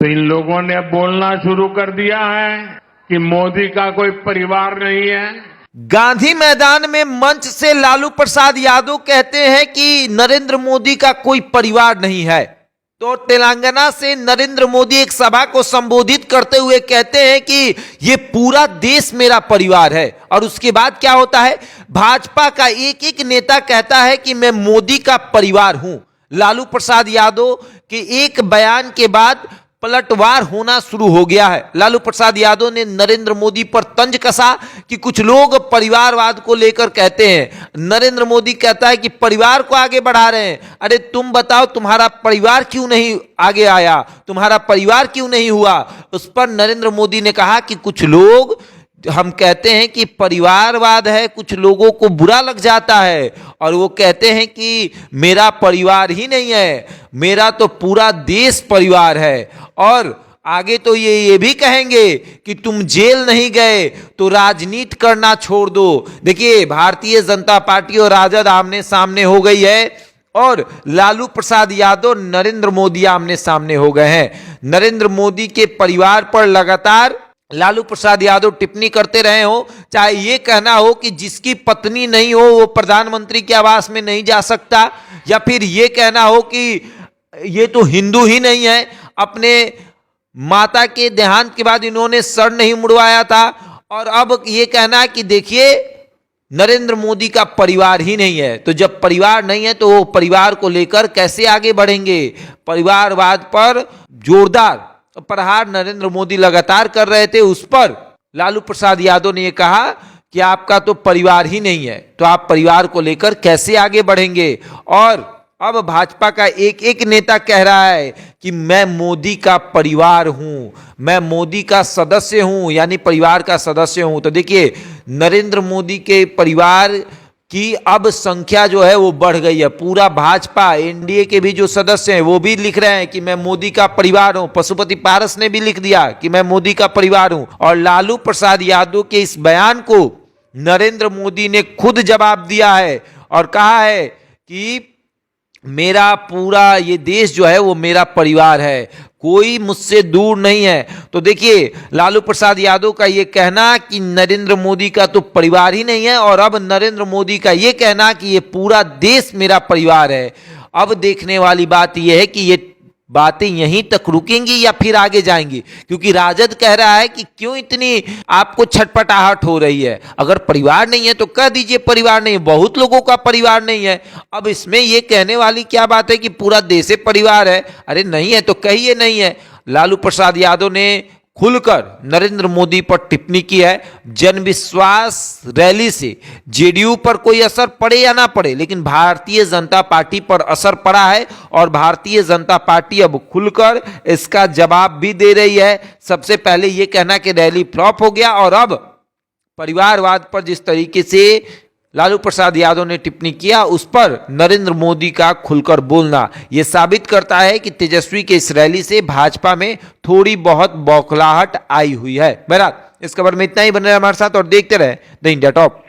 तो इन लोगों ने बोलना शुरू कर दिया है कि मोदी का कोई परिवार नहीं है। गांधी मैदान में मंच से लालू प्रसाद यादव कहते हैं कि नरेंद्र मोदी का कोई परिवार नहीं है। तो तेलंगाना से नरेंद्र मोदी एक सभा को संबोधित करते हुए कहते हैं कि ये पूरा देश मेरा परिवार है। और उसके बाद क्या होता है, भाजपा का एक एक नेता कहता है कि मैं मोदी का परिवार हूं। लालू प्रसाद यादव के एक बयान के बाद पलटवार होना शुरू हो गया है। लालू प्रसाद यादव ने नरेंद्र मोदी पर तंज कसा कि कुछ लोग परिवारवाद को लेकर कहते हैं। नरेंद्र मोदी कहता है कि परिवार को आगे बढ़ा रहे हैं। अरे तुम बताओ, तुम्हारा परिवार क्यों नहीं आगे आया, तुम्हारा परिवार क्यों नहीं हुआ। उस पर नरेंद्र मोदी ने कहा कि कुछ लोग हम कहते हैं कि परिवारवाद है, कुछ लोगों को बुरा लग जाता है और वो कहते हैं कि मेरा परिवार ही नहीं है, मेरा तो पूरा देश परिवार है। और आगे तो ये भी कहेंगे कि तुम जेल नहीं गए तो राजनीति करना छोड़ दो। देखिए, भारतीय जनता पार्टी और राजद आमने सामने हो गई है और लालू प्रसाद यादव नरेंद्र मोदी आमने सामने हो गए हैं। नरेंद्र मोदी के परिवार पर लगातार लालू प्रसाद यादव टिप्पणी करते रहे हो, चाहे ये कहना हो कि जिसकी पत्नी नहीं हो वो प्रधानमंत्री के आवास में नहीं जा सकता, या फिर ये कहना हो कि ये तो हिंदू ही नहीं है, अपने माता के देहांत के बाद इन्होंने सर नहीं मुड़वाया था, और अब ये कहना कि देखिए नरेंद्र मोदी का परिवार ही नहीं है। तो जब परिवार नहीं है तो वो परिवार को लेकर कैसे आगे बढ़ेंगे। परिवारवाद पर जोरदार प्रहार नरेंद्र मोदी लगातार कर रहे थे। उस पर लालू प्रसाद यादव ने यह कहा कि आपका तो परिवार ही नहीं है, तो आप परिवार को लेकर कैसे आगे बढ़ेंगे। और अब भाजपा का एक एक नेता कह रहा है कि मैं मोदी का परिवार हूं, मैं मोदी का सदस्य हूं, यानी परिवार का सदस्य हूं। तो देखिए, नरेंद्र मोदी के परिवार कि अब संख्या जो है वो बढ़ गई है। पूरा भाजपा, एनडीए के भी जो सदस्य हैं वो भी लिख रहे हैं कि मैं मोदी का परिवार हूं। पशुपति पारस ने भी लिख दिया कि मैं मोदी का परिवार हूं। और लालू प्रसाद यादव के इस बयान को नरेंद्र मोदी ने खुद जवाब दिया है और कहा है कि मेरा पूरा ये देश जो है वो मेरा परिवार है, कोई मुझसे दूर नहीं है। तो देखिए, लालू प्रसाद यादव का ये कहना कि नरेंद्र मोदी का तो परिवार ही नहीं है, और अब नरेंद्र मोदी का ये कहना कि ये पूरा देश मेरा परिवार है। अब देखने वाली बात यह है कि ये बातें यहीं तक रुकेंगी या फिर आगे जाएंगी, क्योंकि राजद कह रहा है कि क्यों इतनी आपको छटपटाहट हो रही है। अगर परिवार नहीं है तो कह दीजिए परिवार नहीं है, बहुत लोगों का परिवार नहीं है। अब इसमें ये कहने वाली क्या बात है कि पूरा देश परिवार है। अरे नहीं है तो कहिए नहीं है। लालू प्रसाद यादव ने खुलकर नरेंद्र मोदी पर टिप्पणी की है। जन विश्वास रैली से जेडीयू पर कोई असर पड़े या ना पड़े, लेकिन भारतीय जनता पार्टी पर असर पड़ा है और भारतीय जनता पार्टी अब खुलकर इसका जवाब भी दे रही है। सबसे पहले यह कहना कि रैली फ्लॉप हो गया, और अब परिवारवाद पर जिस तरीके से लालू प्रसाद यादव ने टिप्पणी किया उस पर नरेंद्र मोदी का खुलकर बोलना यह साबित करता है कि तेजस्वी के इस रैली से भाजपा में थोड़ी बहुत बौखलाहट आई हुई है। बहरहाल इस खबर में इतना ही। बने रहे हमारे साथ और देखते रहे द इंडिया टॉप।